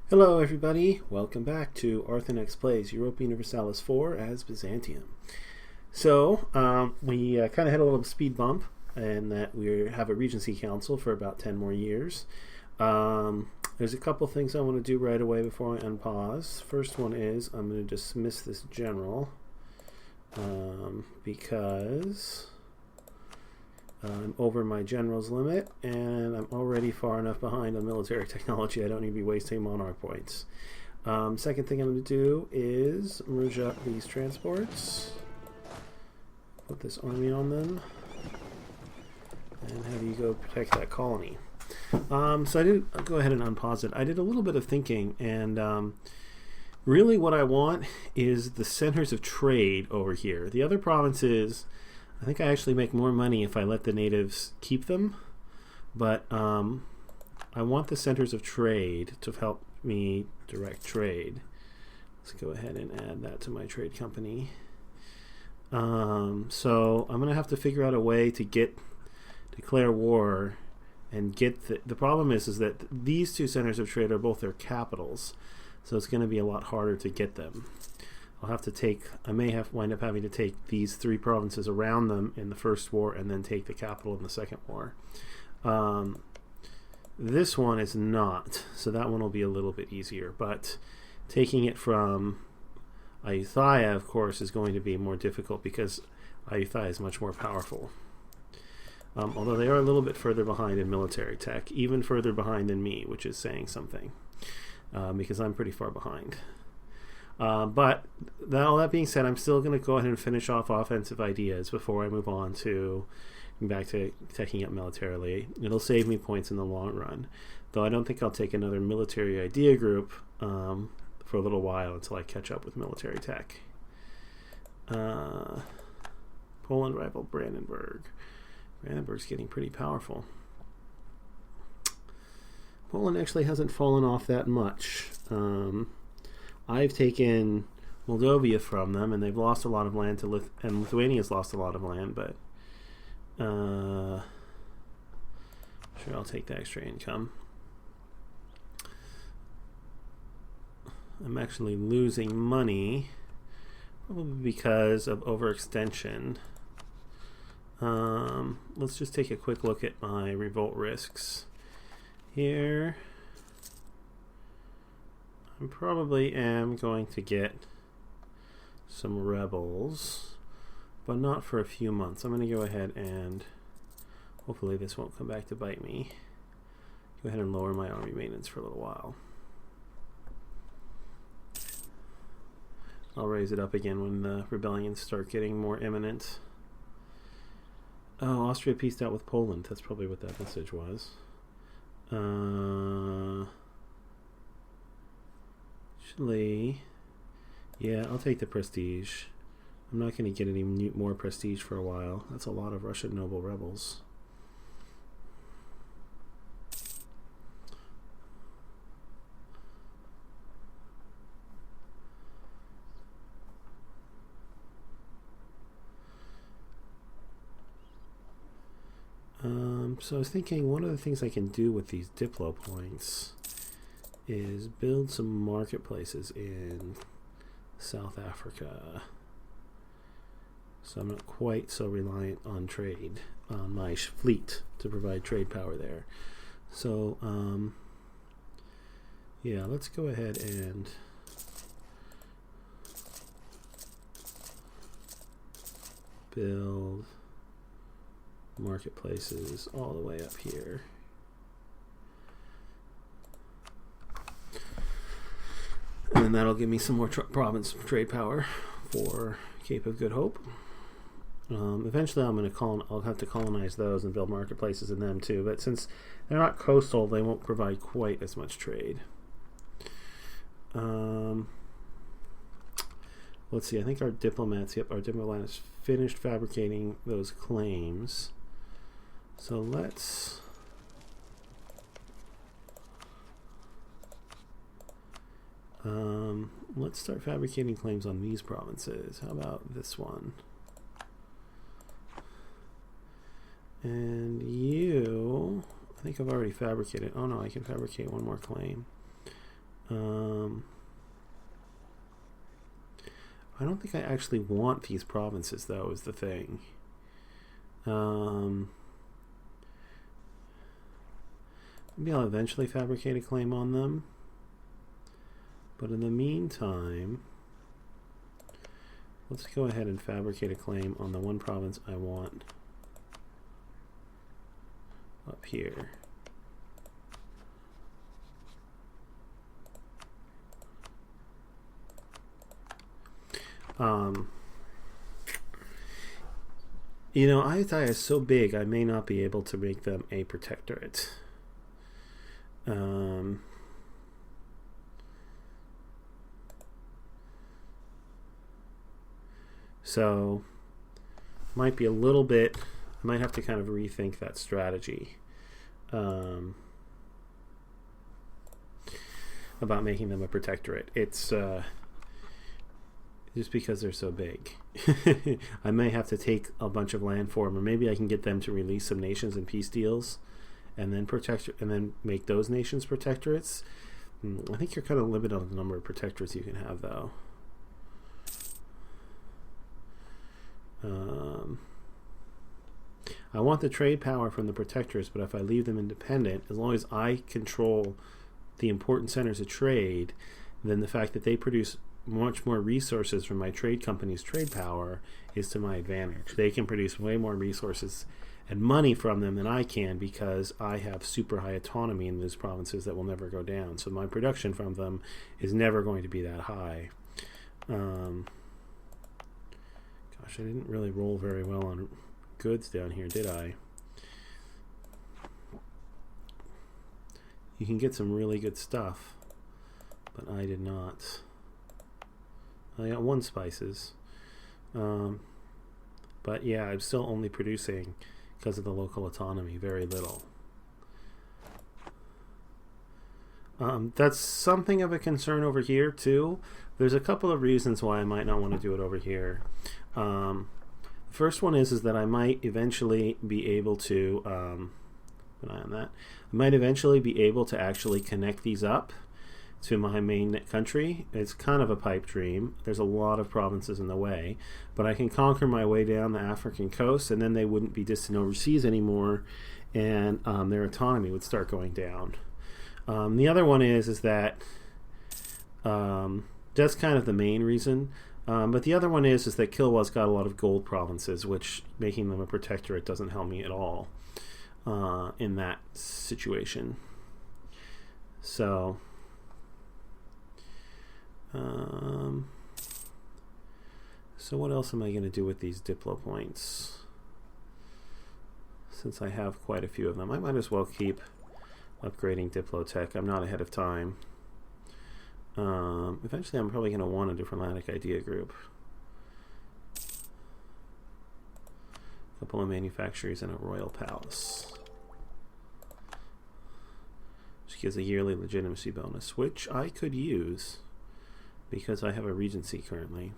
Hello everybody, welcome back to Arthenex Plays Europa Universalis 4 as Byzantium. We kind of had a little speed bump in that we have a Regency Council for about 10 more years. There's a couple things I want to do right away before I unpause. First one is I'm going to dismiss this general because I'm over my general's limit, and I'm already far enough behind on military technology I don't need to be wasting monarch points. Second thing I'm going to do is merge up these transports, put this army on them, and have you go protect that colony. I'll go ahead and unpause it. I did a little bit of thinking, and really what I want is the centers of trade over here. The other provinces, I think I actually make more money if I let the natives keep them, but I want the centers of trade to help me direct trade. Let's go ahead and add that to my trade company. So I'm going to have to figure out a way to declare war and get the problem is that these two centers of trade are both their capitals, so it's going to be a lot harder to get them. I may wind up having to take these three provinces around them in the first war and then take the capital in the second war. This one is not, so that one will be a little bit easier, but taking it from Ayutthaya, of course, is going to be more difficult because Ayutthaya is much more powerful. Although they are a little bit further behind in military tech, even further behind than me, which is saying something, because I'm pretty far behind. But all that being said, I'm still going to go ahead and finish off offensive ideas before I move on to back to teching up militarily. It'll save me points in the long run, though I don't think I'll take another military idea group for a little while until I catch up with military tech. Poland rival Brandenburg. Brandenburg's getting pretty powerful. Poland actually hasn't fallen off that much. I've taken Moldova from them, and they've lost a lot of land and Lithuania's lost a lot of land, but sure, I'll take the extra income. I'm actually losing money, probably because of overextension. Let's just take a quick look at my revolt risks here. I probably am going to get some rebels, but not for a few months. I'm going to go ahead and hopefully this won't come back to bite me. Go ahead and lower my army maintenance for a little while. I'll raise it up again when the rebellions start getting more imminent. Oh, Austria peaced out with Poland. That's probably what that message was. Actually, yeah, I'll take the prestige. I'm not going to get any more prestige for a while. That's a lot of Russian noble rebels. So I was thinking one of the things I can do with these Diplo points is build some marketplaces in South Africa, so I'm not quite so reliant on trade, on my fleet to provide trade power there. So yeah, let's go ahead and build marketplaces all the way up here. And then that'll give me some more province trade power for Cape of Good Hope. Eventually I'll have to colonize those and build marketplaces in them too, but since they're not coastal, they won't provide quite as much trade. Let's see, I think our diplomats finished fabricating those claims. So let's start fabricating claims on these provinces. How about this one? And you, I think I've already fabricated. Oh no, I can fabricate one more claim. I don't think I actually want these provinces, though, is the thing. Maybe I'll eventually fabricate a claim on them. But in the meantime, let's go ahead and fabricate a claim on the one province I want up here. You know, Ayutthaya is so big, I may not be able to make them a protectorate. So, might be a little bit, I might have to kind of rethink that strategy about making them a protectorate. It's just because they're so big. I may have to take a bunch of land for them, or maybe I can get them to release some nations in peace deals and then make those nations protectorates. I think you're kind of limited on the number of protectorates you can have, though. I want the trade power from the protectorates, but if I leave them independent, as long as I control the important centers of trade, then the fact that they produce much more resources from my trade company's trade power is to my advantage. They can produce way more resources and money from them than I can, because I have super high autonomy in those provinces that will never go down. So my production from them is never going to be that high. Gosh, I didn't really roll very well on goods down here, did I? You can get some really good stuff, but I did not. I got 1 spices. But yeah, I'm still only producing, because of the local autonomy, very little. That's something of a concern over here too. There's a couple of reasons why I might not want to do it over here. The first one is that I might eventually be able to keep an eye on that. I might eventually be able to actually connect these up to my main country. It's kind of a pipe dream. There's a lot of provinces in the way, but I can conquer my way down the African coast, and then they wouldn't be distant overseas anymore, and their autonomy would start going down. The other one is that that's kind of the main reason. But the other one is that Kilwa's got a lot of gold provinces, which making them a protectorate doesn't help me at all in that situation. So what else am I going to do with these Diplo points? Since I have quite a few of them, I might as well keep upgrading Diplo tech. I'm not ahead of time. Eventually I'm probably going to want a different Atlantic idea group. A couple of manufacturers and a royal palace. Which gives a yearly legitimacy bonus, which I could use because I have a regency currently.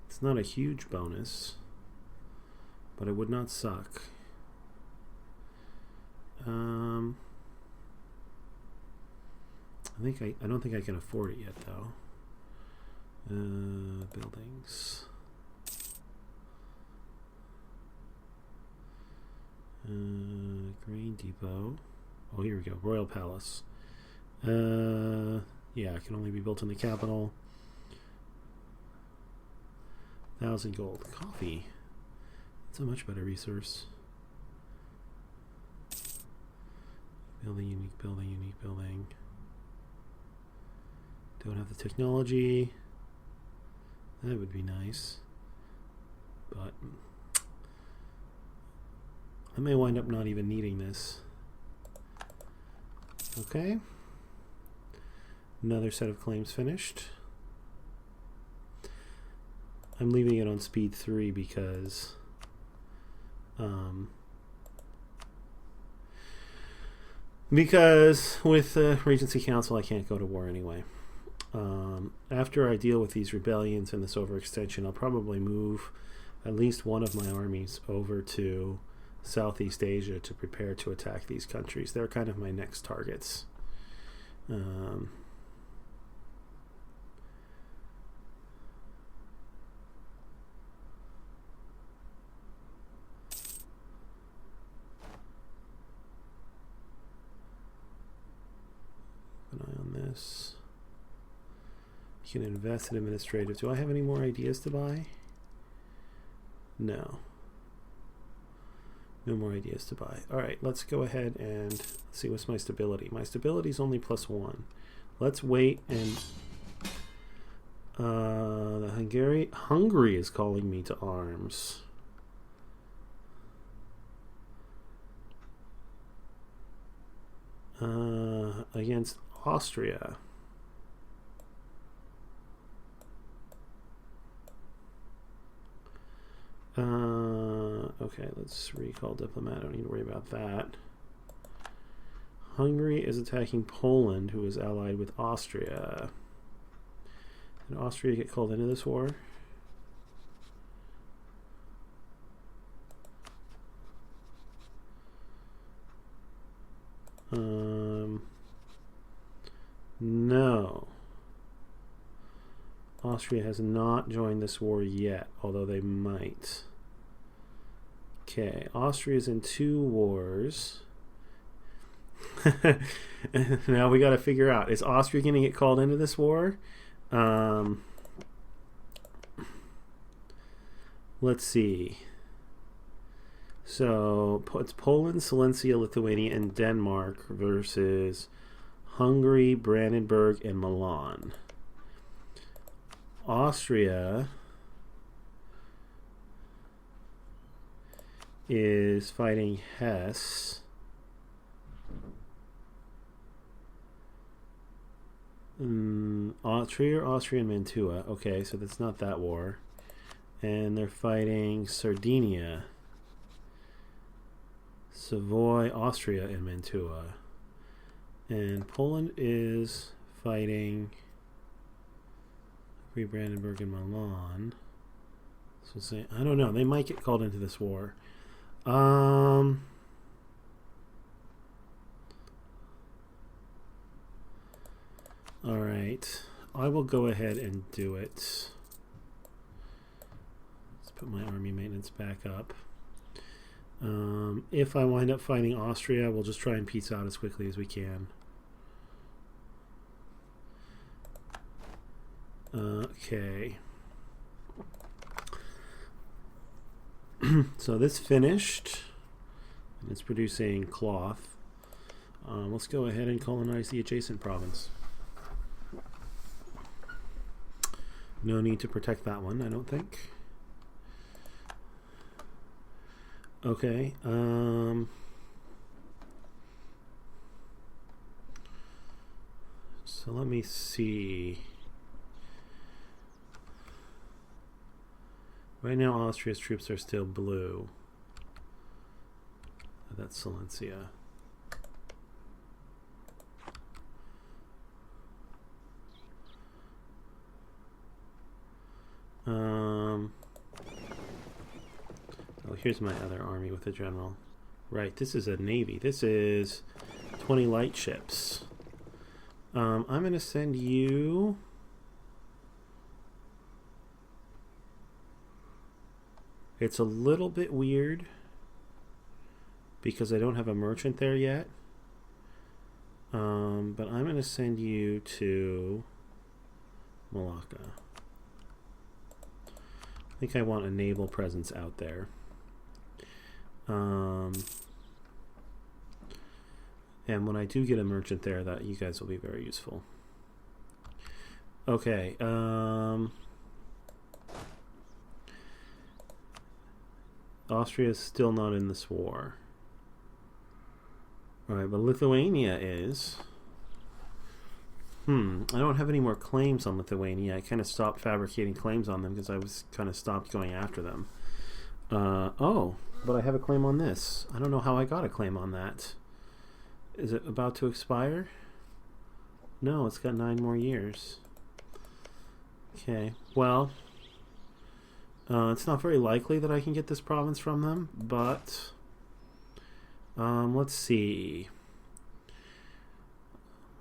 It's not a huge bonus, but it would not suck. I don't think I can afford it yet, though. Buildings. Grain depot. Oh, here we go. Royal Palace. Yeah, it can only be built in the capital. 1,000 gold. Coffee. That's a much better resource. Building, unique building, unique building. Don't have the technology. That would be nice. But I may wind up not even needing this. Okay. Another set of claims finished. I'm leaving it on speed 3 because with the Regency Council I can't go to war anyway. After I deal with these rebellions and this overextension, I'll probably move at least one of my armies over to Southeast Asia to prepare to attack these countries. They're kind of my next targets. An eye on this. You can invest in administrative. Do I have any more ideas to buy? No. No more ideas to buy. All right, let's go ahead and see what's my stability. My stability is only +1. Let's wait and Hungary is calling me to arms. Against Austria. Okay, let's recall diplomat. I don't need to worry about that. Hungary is attacking Poland, who is allied with Austria. Did Austria get called into this war? No. Austria has not joined this war yet, although they might. Okay, Austria's in 2 wars. Now we got to figure out, is Austria going to get called into this war? Let's see. So it's Poland, Silesia, Lithuania, and Denmark versus Hungary, Brandenburg, and Milan. Austria is fighting Hesse. Trier, Austria, and Mantua. Okay, so that's not that war. And they're fighting Sardinia, Savoy, Austria, and Mantua. And Poland is fighting Brandenburg and Milan. So say, I don't know. They might get called into this war. All right. I will go ahead and do it. Let's put my army maintenance back up. If I wind up fighting Austria, we'll just try and peace out as quickly as we can. Okay. So this finished, and it's producing cloth. Let's go ahead and colonize the adjacent province. No need to protect that one, I don't think. Okay. So let me see. Right now, Austria's troops are still blue. That's Silesia. Oh, here's my other army with a general. Right, this is a navy. This is 20 light ships. I'm going to send you... It's a little bit weird because I don't have a merchant there yet. But I'm going to send you to Malacca. I think I want a naval presence out there. And when I do get a merchant there, that you guys will be very useful. Okay. Austria is still not in this war. Alright, but Lithuania is. I don't have any more claims on Lithuania. I kind of stopped fabricating claims on them because I was kind of stopped going after them. Oh, but I have a claim on this. I don't know how I got a claim on that. Is it about to expire? No, it's got 9 more years. Okay, well... it's not very likely that I can get this province from them, but Let's see.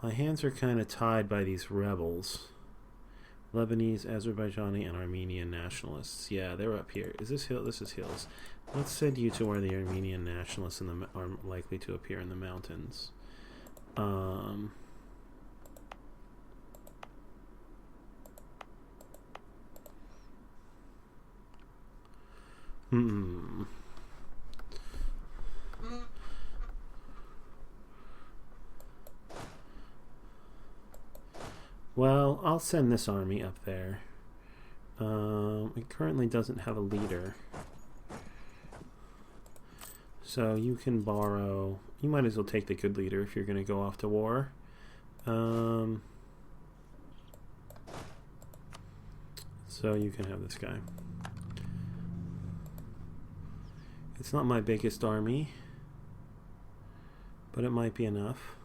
My hands are kind of tied by these rebels. Lebanese, Azerbaijani, and Armenian nationalists. Yeah, they're up here. Is this hill? This is hills. Let's send you to where the Armenian nationalists are likely to appear in the mountains. Well, I'll send this army up there. It currently doesn't have a leader. So you can borrow... You might as well take the good leader if you're going to go off to war. So you can have this guy. It's not my biggest army, but it might be enough.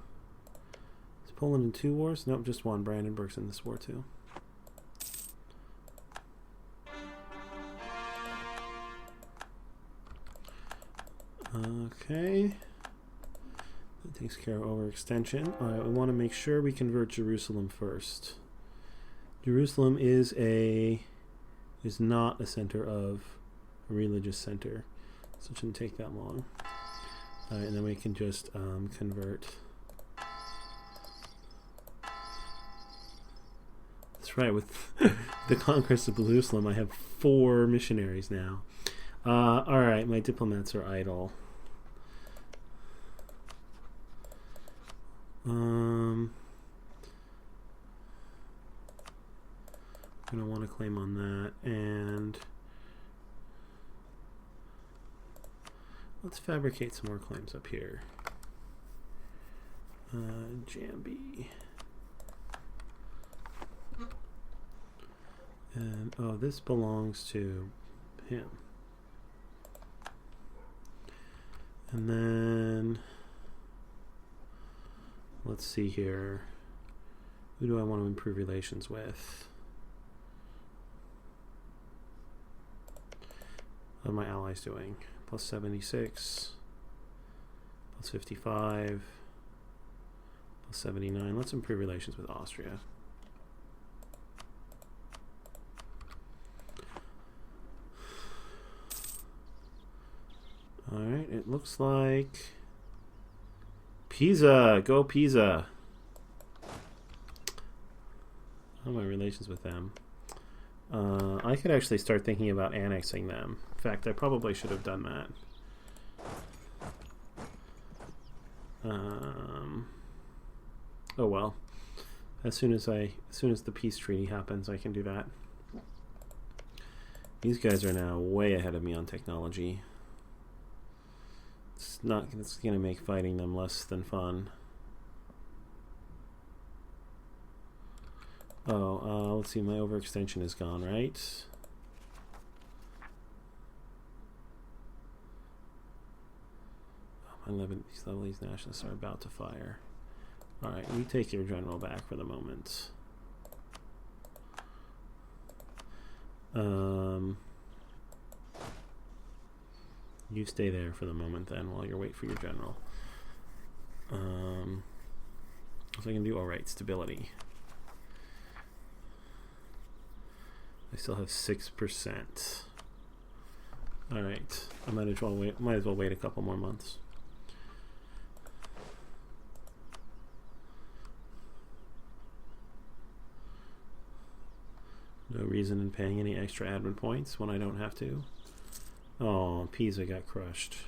Is Poland in 2 wars? Nope, just 1. Brandenburg's in this war too. Okay. That takes care of overextension. Alright, we want to make sure we convert Jerusalem first. Jerusalem is not a center of a religious center. So it shouldn't take that long. Alright, and then we can just convert. That's right, with the conquest of Jerusalem, I have 4 missionaries now. Alright, my diplomats are idle. I'm going to want to claim on that, and let's fabricate some more claims up here. Jambi. And, oh, this belongs to him. And then, let's see here. Who do I want to improve relations with? What are my allies doing? Plus 76, plus 55, plus 79. Let's improve relations with Austria. Alright, it looks like Pisa! Go Pisa! How are my relations with them? I could actually start thinking about annexing them. In fact, I probably should have done that. Oh well. As soon as the peace treaty happens, I can do that. These guys are now way ahead of me on technology. It's going to make fighting them less than fun. Oh, let's see, my overextension is gone, right? Oh, these Lebanese nationalists are about to fire. Alright, you take your general back for the moment. You stay there for the moment then while you wait for your general. So I can do alright, stability. I still have 6%. Alright, I might as well wait a couple more months. No reason in paying any extra admin points when I don't have to. Oh, Pisa got crushed.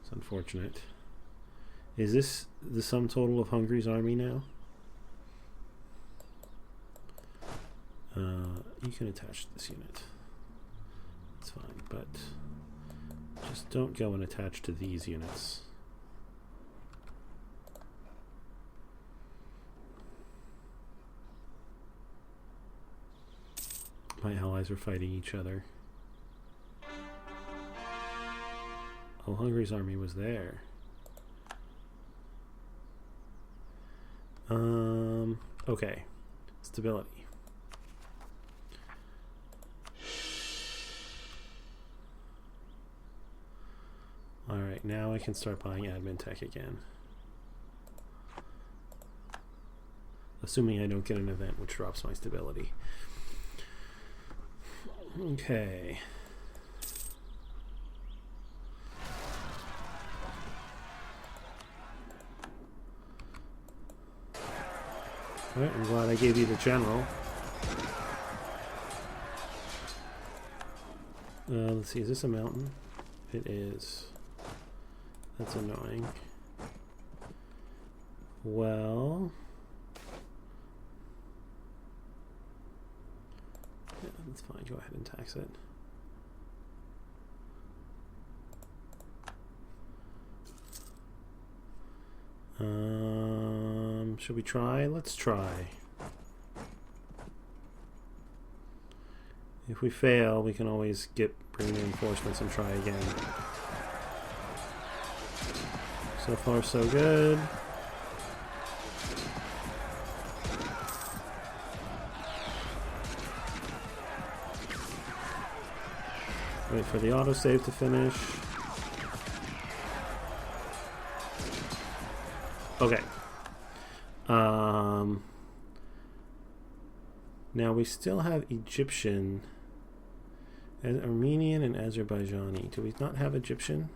It's unfortunate. Is this the sum total of Hungary's army now? You can attach this unit. It's fine, but just don't go and attach to these units. My allies are fighting each other. Oh, Hungary's army was there. Okay. Stability. Alright, now I can start buying admin tech again. Assuming I don't get an event which drops my stability. Okay. Alright, I'm glad I gave you the general. Let's see, is this a mountain? It is. That's annoying. Well... yeah, that's fine. Go ahead and tax it. Should we try? Let's try. If we fail, we can always bring reinforcements and try again. So far, so good. Wait for the autosave to finish. Okay. Now we still have Egyptian, Armenian, and Azerbaijani. Do we not have Egyptian?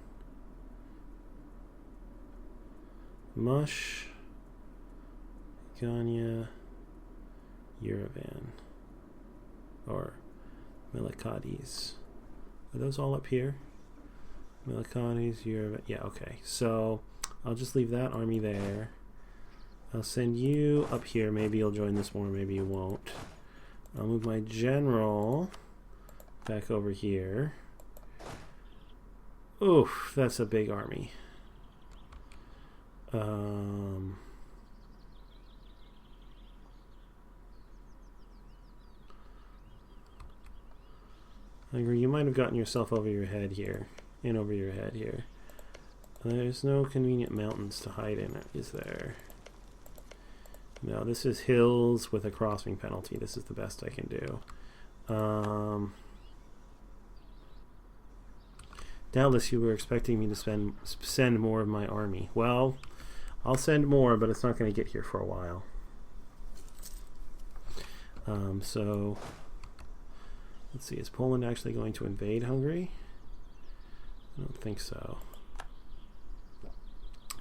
Mush, Ganya, Yerevan, or Milikades. Are those all up here? Milikades, Yerevan. Yeah, okay. So I'll just leave that army there. I'll send you up here. Maybe you'll join this war, maybe you won't. I'll move my general back over here. Oof, that's a big army. Hungary, you might have gotten yourself over your head here. In over your head here. There's no convenient mountains to hide in, is there? No, this is hills with a crossing penalty. This is the best I can do. Doubtless you were expecting me to send more of my army. Well, I'll send more, but it's not going to get here for a while. So, let's see. Is Poland actually going to invade Hungary? I don't think so.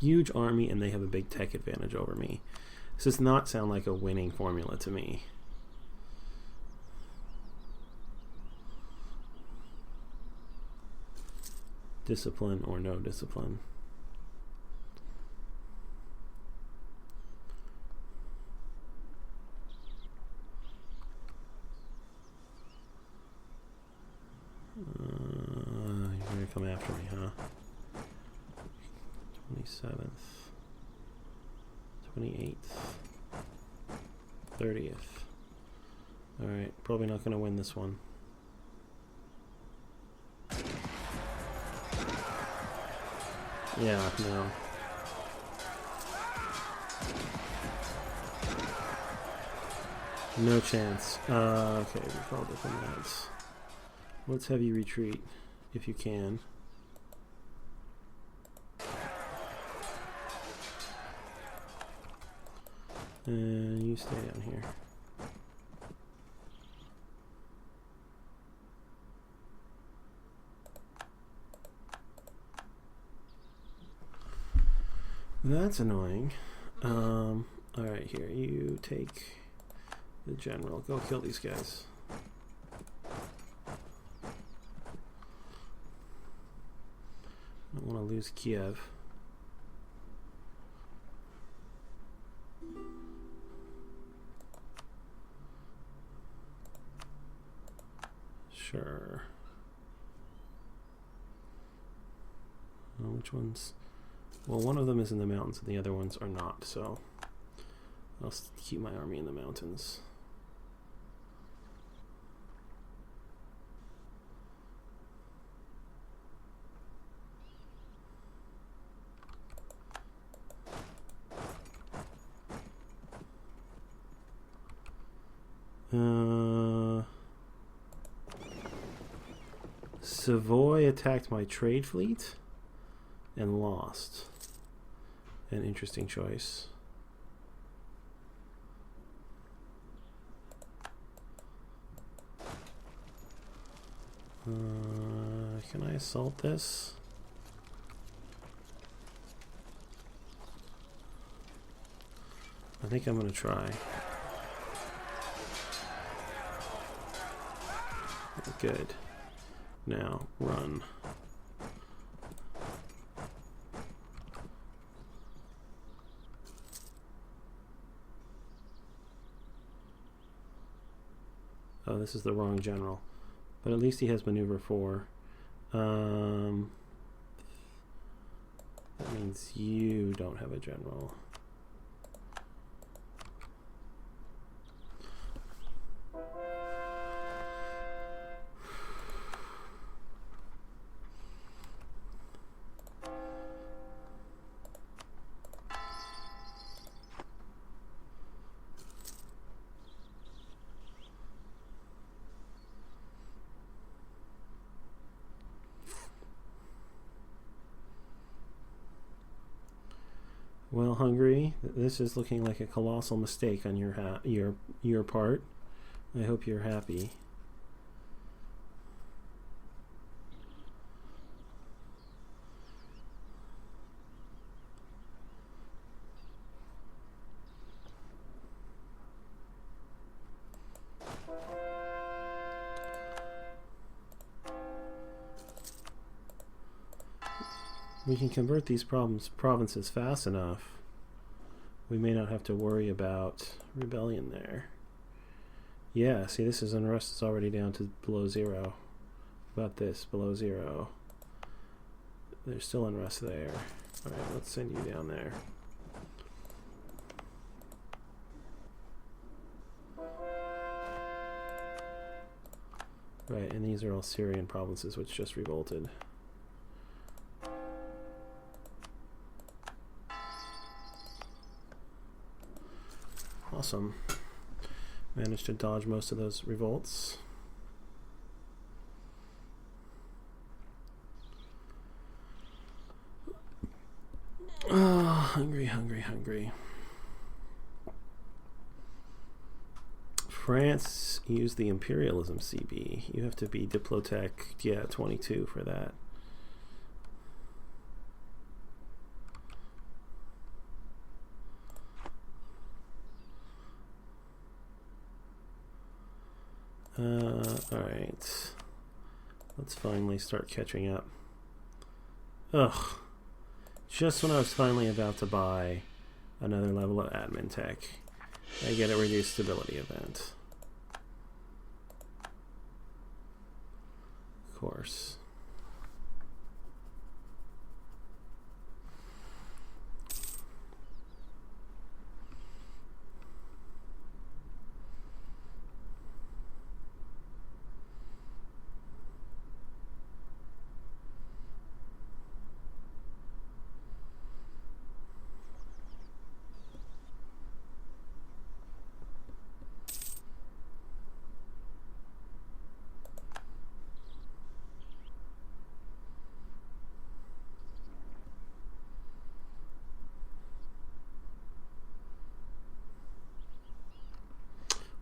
Huge army, and they have a big tech advantage over me. This does not sound like a winning formula to me. Discipline or no discipline. You're gonna come after me, huh? 27th. 28th. 30th. Alright, probably not going to win this one. Yeah, no. No chance. Okay, we called it from that. Let's have you retreat, if you can. And you stay down here. That's annoying. Alright, here, you take the general. Go kill these guys. I don't want to lose Kiev. Sure. Which ones? Well, one of them is in the mountains and the other ones are not, so I'll keep my army in the mountains. Savoy attacked my trade fleet. and lost. An interesting choice. Can I assault this? I think I'm going to try. Good. Now, run. Oh, this is the wrong general. But at least he has maneuver 4. That means you don't have a general. Well, Hungary, this is looking like a colossal mistake on your part. I hope you're happy. We can convert these provinces fast enough. We may not have to worry about rebellion there. Yeah, see, this is unrest is already down to below 0. About this, below 0. There's still unrest there. Alright, let's send you down there. Right, and these are all Syrian provinces which just revolted. Awesome. Managed to dodge most of those revolts. Oh, hungry, hungry, hungry. France used the imperialism CB. You have to be Diplotech, yeah, 22 for that. Alright. Let's finally start catching up. Ugh. Just when I was finally about to buy another level of admin tech, I get a reduced stability event. Of course.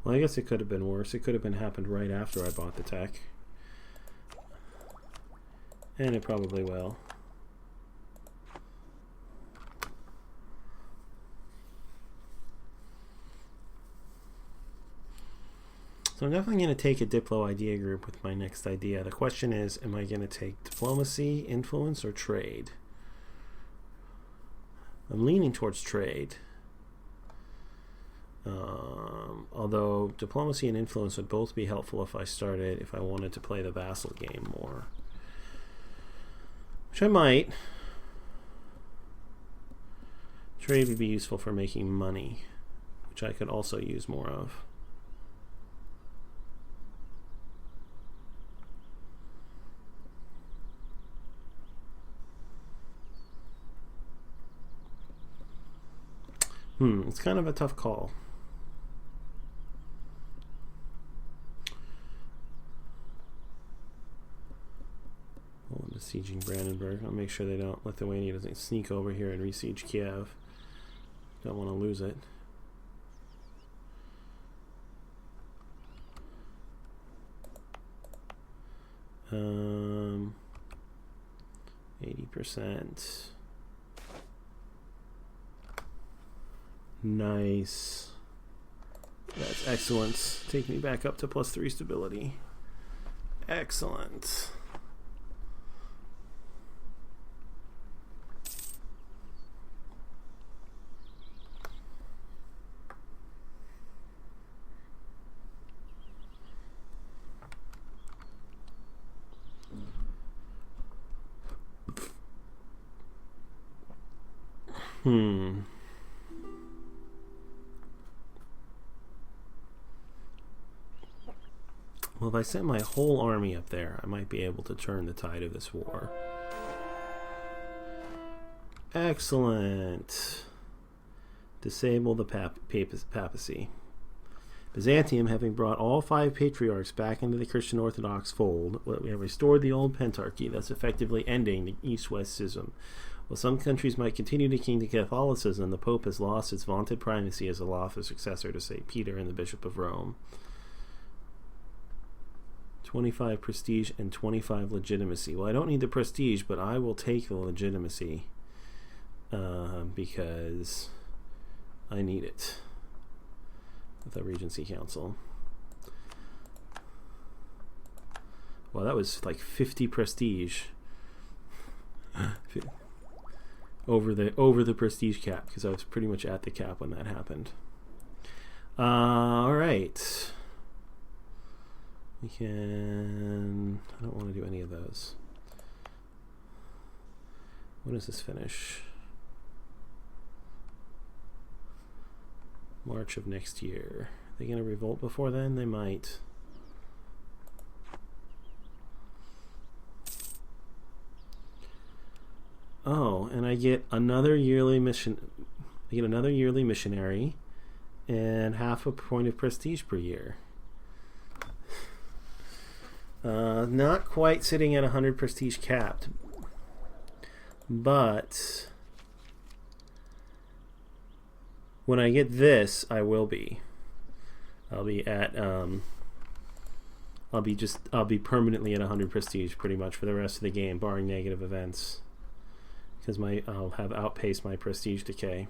Well, I guess it could have been worse. It could have been happened right after I bought the tech. And it probably will. So I'm definitely going to take a Diplo idea group with my next idea. The question is, am I going to take diplomacy, influence, or trade? I'm leaning towards trade. Although diplomacy and influence would both be helpful if I wanted to play the vassal game more. Which I might. Trade would be useful for making money, which I could also use more of. It's kind of a tough call. Well, to besieging Brandenburg. I'll make sure Lithuania doesn't sneak over here and besiege Kiev. Don't want to lose it. Um, 80%. Nice. That's excellent. Take me back up to +3 stability. Excellent. Well, if I sent my whole army up there, I might be able to turn the tide of this war. Excellent. Disable the papacy. Byzantium, having brought all 5 patriarchs back into the Christian Orthodox fold, we have restored the old pentarchy, thus effectively ending the East-West schism. While some countries might continue to cling to Catholicism, the Pope has lost its vaunted primacy as a lawful successor to St. Peter and the Bishop of Rome. 25 prestige and 25 legitimacy. Well, I don't need the prestige, but I will take the legitimacy because I need it with the Regency Council. Well, that was like 50 prestige over the prestige cap, because I was pretty much at the cap when that happened. All right. We can... I don't want to do any of those. When does this finish? March of next year. Are they going to revolt before then? They might. Oh, and I get another yearly mission. I get another yearly missionary and half a point of prestige per year. Not quite sitting at 100 prestige capped, but when I get this, I will be. I'll be at. I'll be permanently at 100 prestige pretty much for the rest of the game, barring negative events, because I'll have outpaced my prestige decay.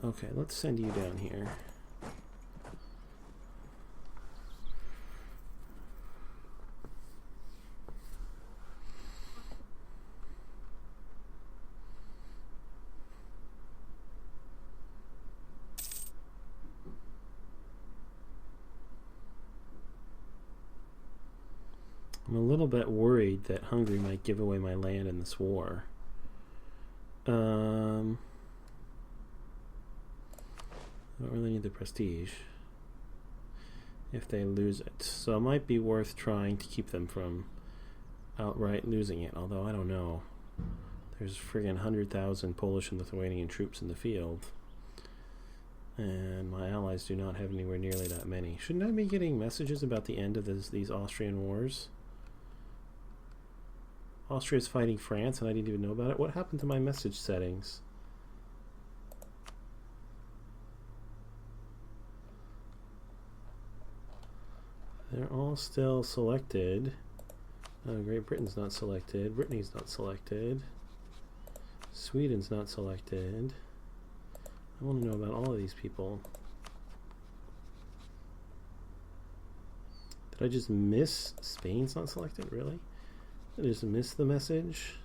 Okay, let's send you down here. I'm a little bit worried that Hungary might give away my land in this war. I don't really need the prestige if they lose it. So it might be worth trying to keep them from outright losing it, although I don't know. There's friggin' 100,000 Polish and Lithuanian troops in the field, and my allies do not have anywhere nearly that many. Shouldn't I be getting messages about the end of these Austrian wars? Austria's fighting France and I didn't even know about it? What happened to my message settings? They're all still selected. Great Britain's not selected. Brittany's not selected. Sweden's not selected. I want to know about all of these people. Did I just miss Spain's not selected? Really? Did I just miss the message?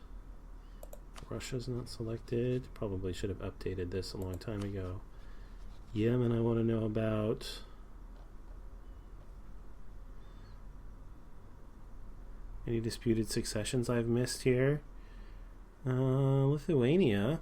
Russia's not selected. Probably should have updated this a long time ago. Yemen I want to know about. Any disputed successions I've missed here? Lithuania.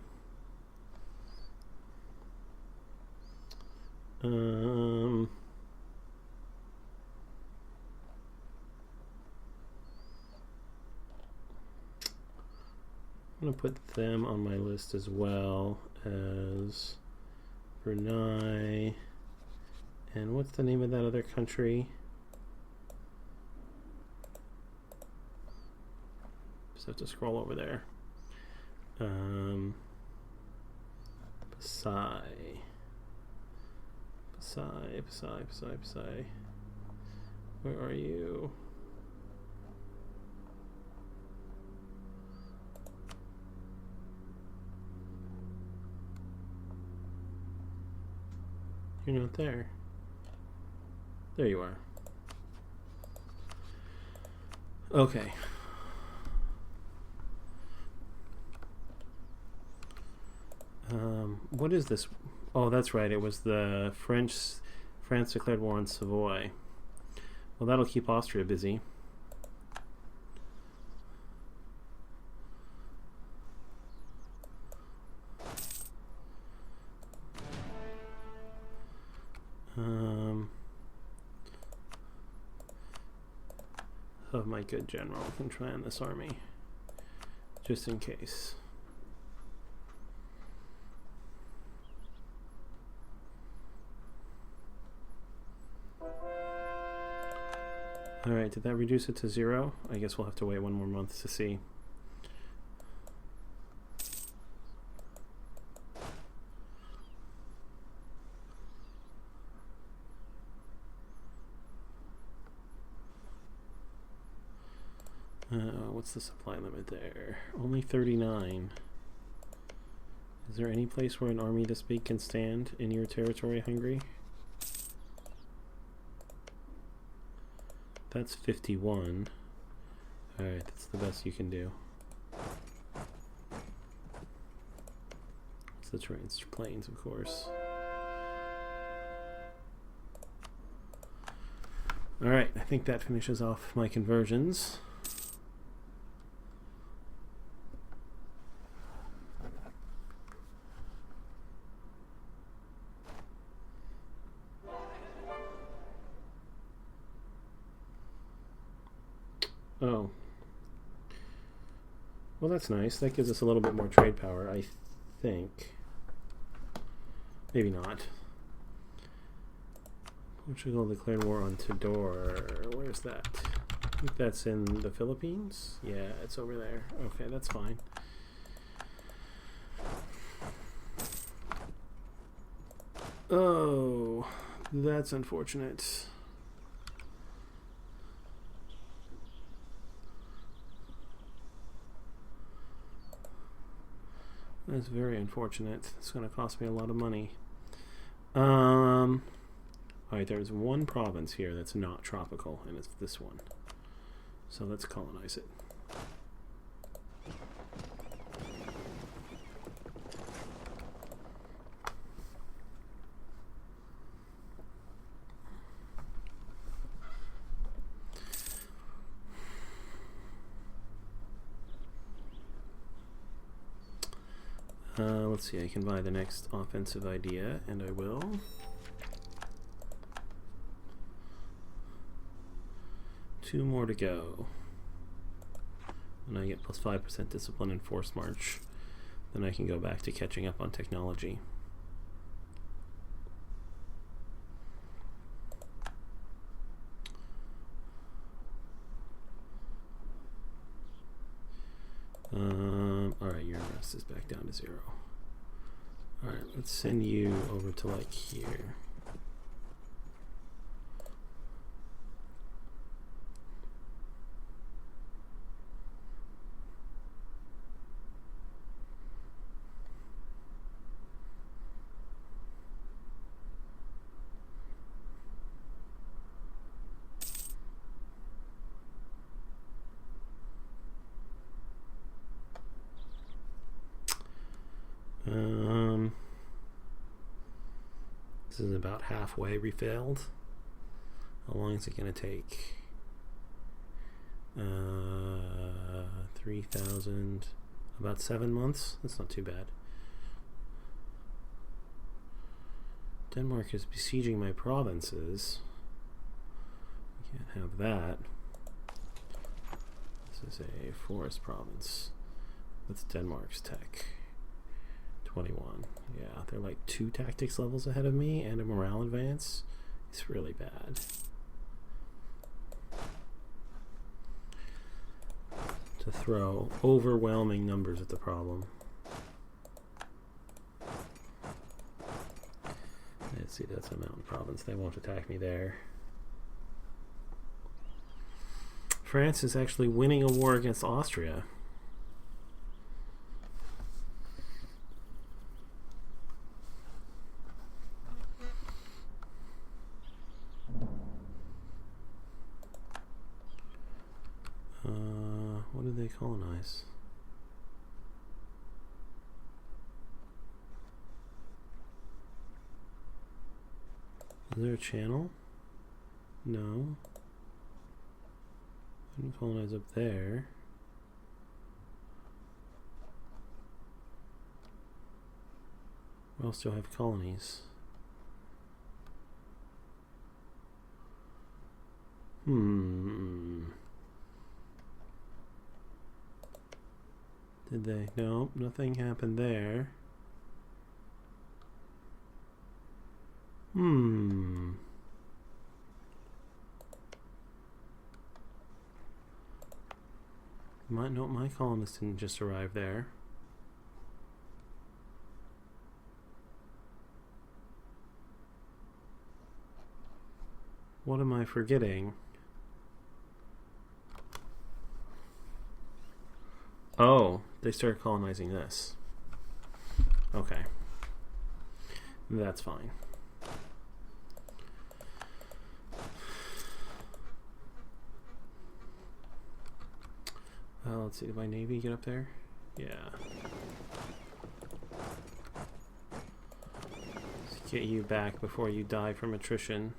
going to put them on my list as well as Brunei. And what's the name of that other country? Just have to scroll over there. Pasai. Where are you? You're not there. There you are. Okay. What is this? Oh, that's right. It was the France declared war on Savoy. Well, that'll keep Austria busy. Of my good general can try on this army, just in case. Alright, did that reduce it to 0? I guess we'll have to wait one more month to see. What's the supply limit there? Only 39. Is there any place where an army this big can stand in your territory, Hungary? That's 51. Alright, that's the best you can do. It's the terrain's plains, of course. Alright, I think that finishes off my conversions. Oh. Well, that's nice. That gives us a little bit more trade power, I think. Maybe not. Portugal declared war on Tidor. Where's that? I think that's in the Philippines? Yeah, it's over there. Okay, that's fine. Oh, that's unfortunate. That's very unfortunate. It's going to cost me a lot of money. Alright, there's one province here that's not tropical, and it's this one. So let's colonize it. Let's see, I can buy the next offensive idea, and I will. Two more to go. When I get plus 5% discipline and force march, then I can go back to catching up on technology. Alright, your rest is back down to 0. Alright, let's send you over to like here. This is about halfway refilled. How long is it going to take? 3,000, about 7 months. That's not too bad. Denmark is besieging my provinces. I can't have that. This is a forest province. What's Denmark's tech? 21. Yeah, they're like 2 tactics levels ahead of me and a morale advance. It's really bad. To throw overwhelming numbers at the problem. Let's see, that's a mountain province. They won't attack me there. France is actually winning a war against Austria. What did they colonize? Is there a channel? No. I didn't colonize up there. We all still have colonies. Did they? No, nothing happened there. My colonists didn't just arrive there. What am I forgetting? Oh, they started colonizing this. Okay. That's fine. Let's see, did my navy get up there? Yeah. Let's get you back before you die from attrition.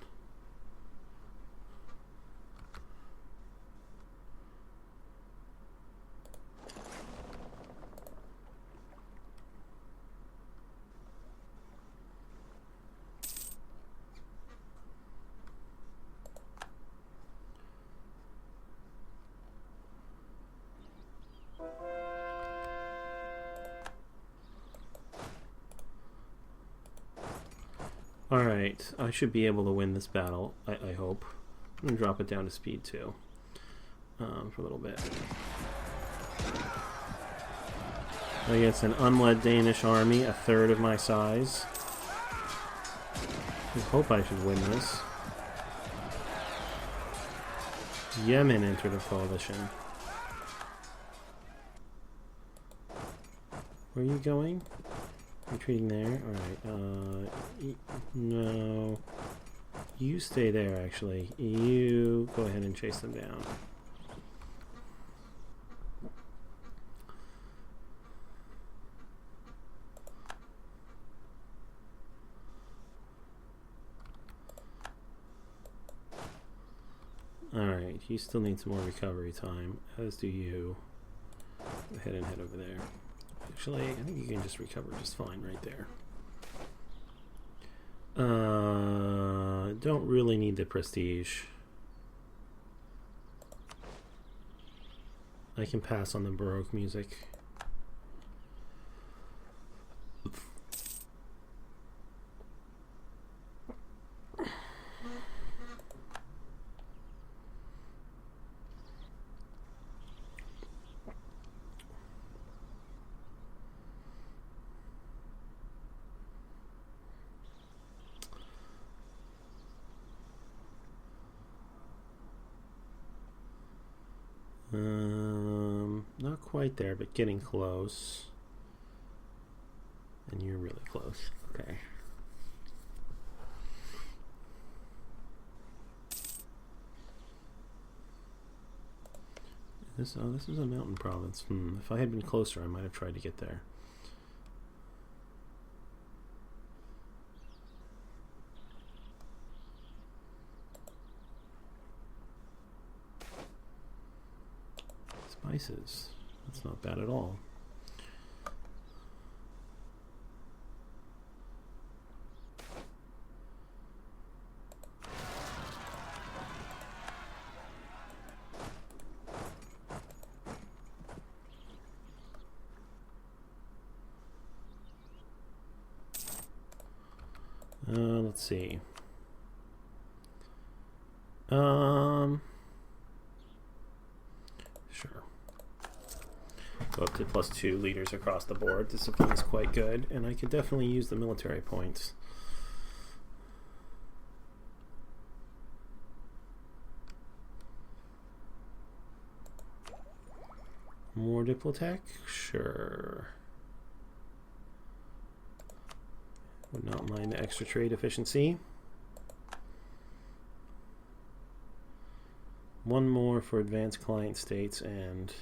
Alright, I should be able to win this battle, I hope. I'm going to drop it down to speed 2 for a little bit. Against an unled Danish army, a third of my size. I hope I should win this. Yemen entered a coalition. Where are you going? Retreating there? Alright, no. You stay there, actually. You go ahead and chase them down. Alright, you still need some more recovery time, as do you. Go ahead and head over there. Actually, I think you can just recover just fine right there. Don't really need the prestige. I can pass on the Baroque music. Not quite there, but getting close. And you're really close. Okay. This is a mountain province. If I had been closer, I might have tried to get there. Spices. That's not bad at all. Let's see. Sure. Go up to +2 leaders across the board. Discipline is quite good, and I could definitely use the military points. More Diplotech? Sure. Would not mind the extra trade efficiency. One more for advanced client states and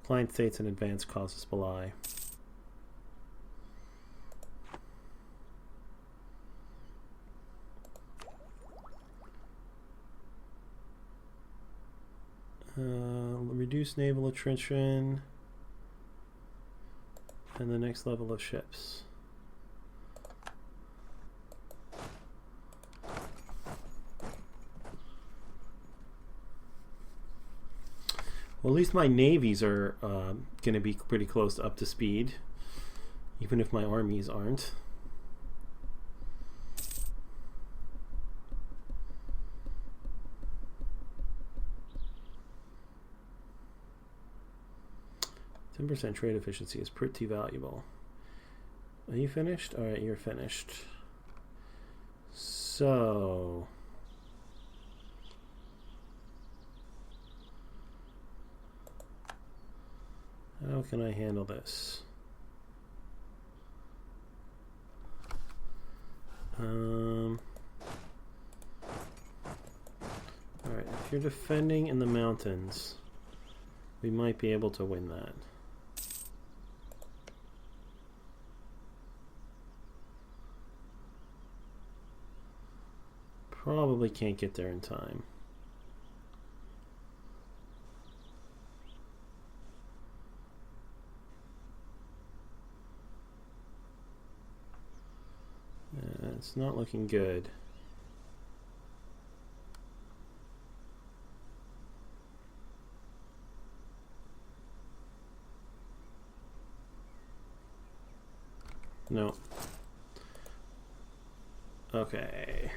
advanced casus belli. Reduce naval attrition and the next level of ships. Well, at least my navies are going to be pretty close to up to speed, even if my armies aren't. %10 trade efficiency is pretty valuable. Are you finished? All right, you're finished. So how can I handle this? All right, if you're defending in the mountains, we might be able to win that. Probably can't get there in time. It's not looking good. No. Okay.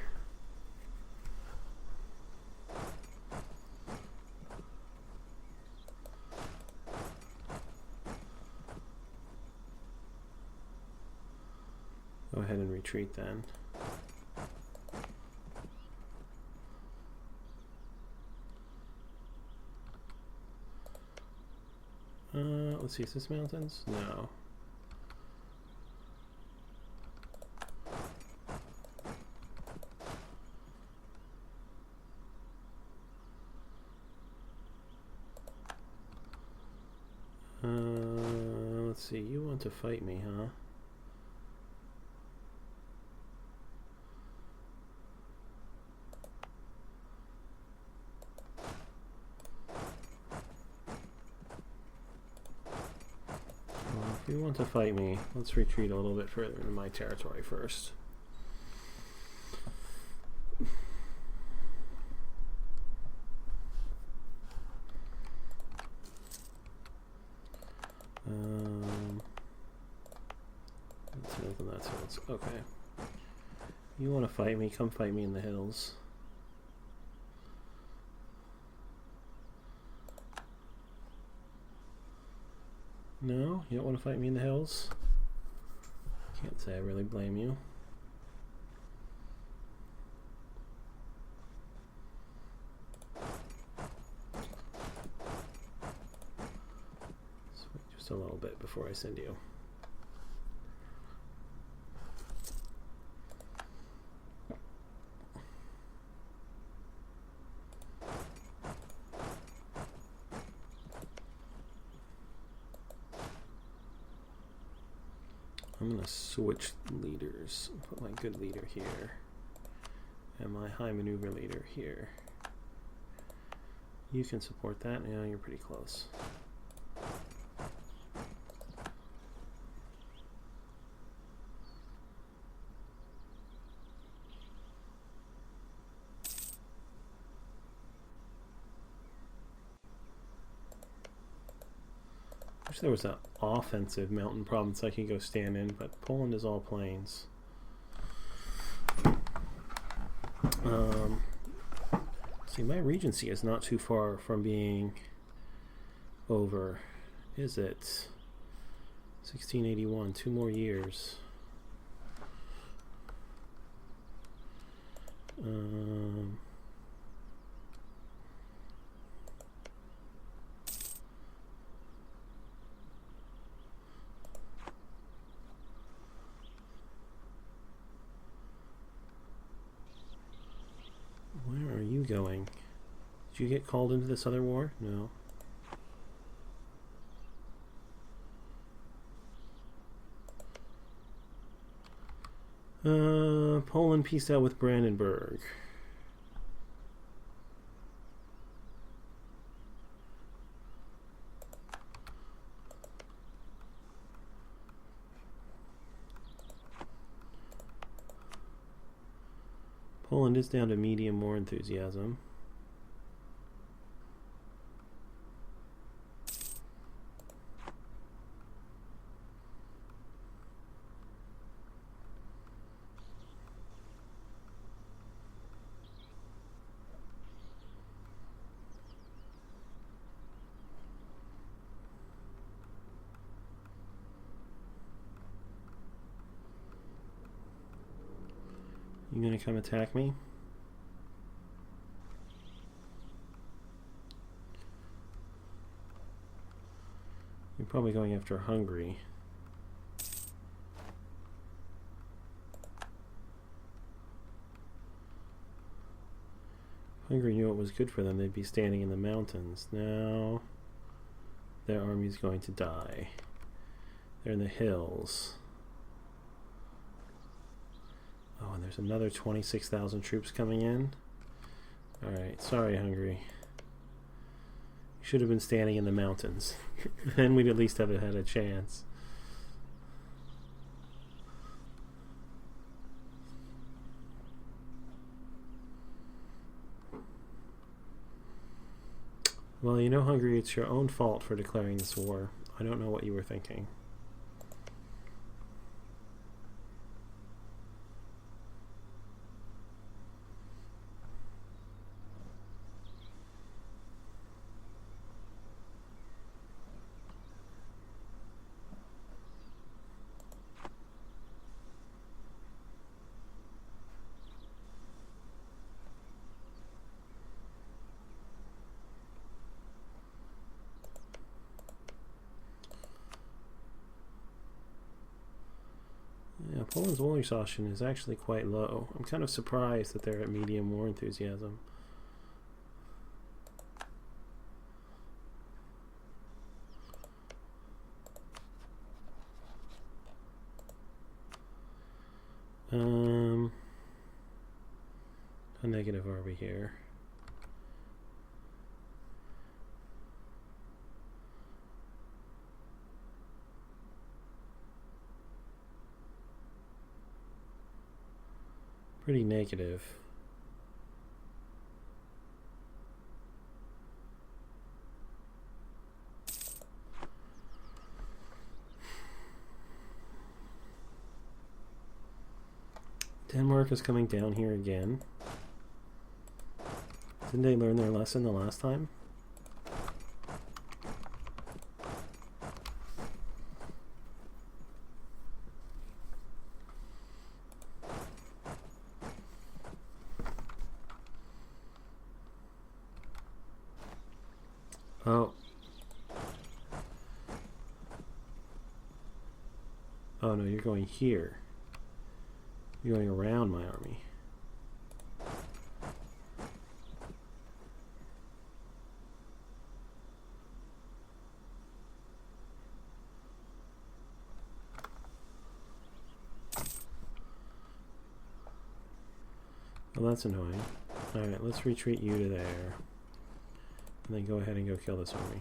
Go ahead and retreat then. Let's see, is this mountains? No. Let's see, you want to fight me, huh? If you want to fight me, let's retreat a little bit further into my territory first. That's okay. You want to fight me? Come fight me in the hills. No? You don't want to fight me in the hills? Can't say I really blame you. Let's wait just a little bit before I send you. I'm going to switch leaders. Put my good leader here and my high maneuver leader here. You can support that. Yeah, you're pretty close. There was an offensive mountain province I could go stand in, but Poland is all plains. See, my regency is not too far from being over, is it? 1681, 2 more years. Where are you going? Did you get called into this other war? No. Poland peaced out with Brandenburg. Poland is down to medium war enthusiasm. You gonna come attack me? You're probably going after Hungary. Hungary knew it was good for them. They'd be standing in the mountains. Now their army's going to die. They're in the hills. Oh, and there's another 26,000 troops coming in. Alright, sorry, Hungary. You should have been standing in the mountains. Then we'd at least have had a chance. Well, you know, Hungary, it's your own fault for declaring this war. I don't know what you were thinking. Poland's war exhaustion is actually quite low. I'm kind of surprised that they're at medium war enthusiasm. How negative are we here? Pretty negative. Denmark is coming down here again. Didn't they learn their lesson the last time? Oh. Oh no, you're going here. You're going around my army. Well, that's annoying. Alright, let's retreat you to there. And then go ahead and go kill this army.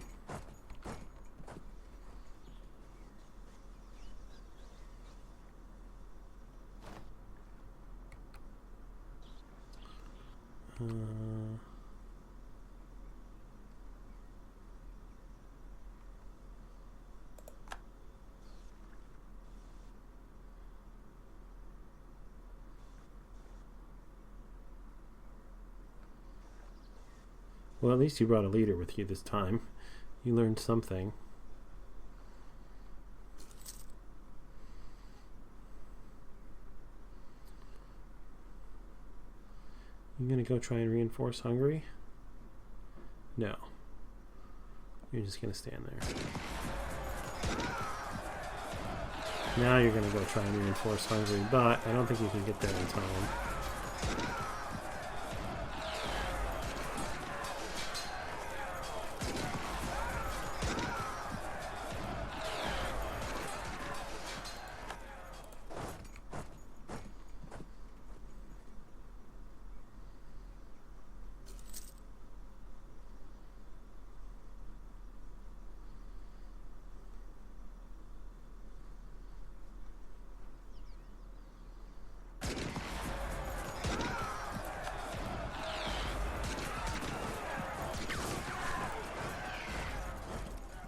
Well, at least you brought a leader with you this time. You learned something. You gonna go try and reinforce Hungary? No. You're just gonna stand there. Now you're gonna go try and reinforce Hungary, but I don't think you can get there in time.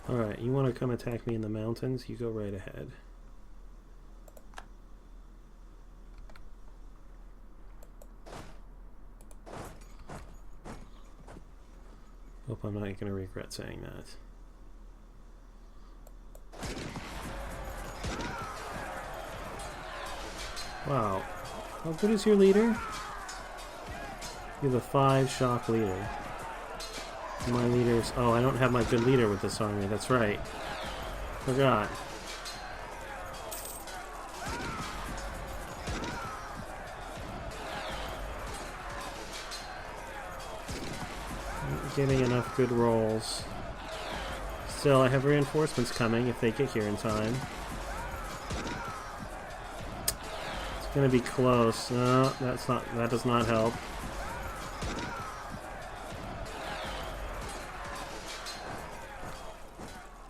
Alright, you want to come attack me in the mountains? You go right ahead. Hope I'm not going to regret saying that. Wow. How good is your leader? You have a 5 shock leader. My leaders... Oh, I don't have my good leader with this army. That's right. Forgot. Not getting enough good rolls. Still, I have reinforcements coming if they get here in time. It's going to be close. No, that's not. That does not help.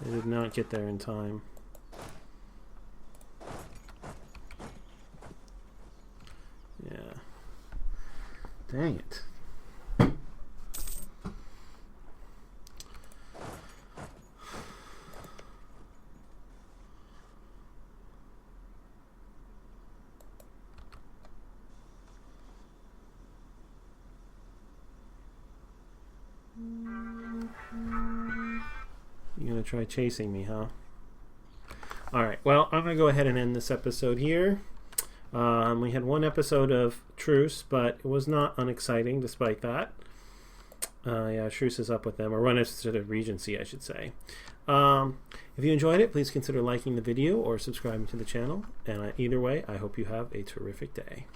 They did not get there in time. Yeah. Dang it. You're going to try chasing me, huh? Alright, well, I'm going to go ahead and end this episode here. We had one episode of truce, but it was not unexciting despite that. Yeah, truce is up with them, or one episode of Regency, I should say. If you enjoyed it, please consider liking the video or subscribing to the channel. And either way, I hope you have a terrific day.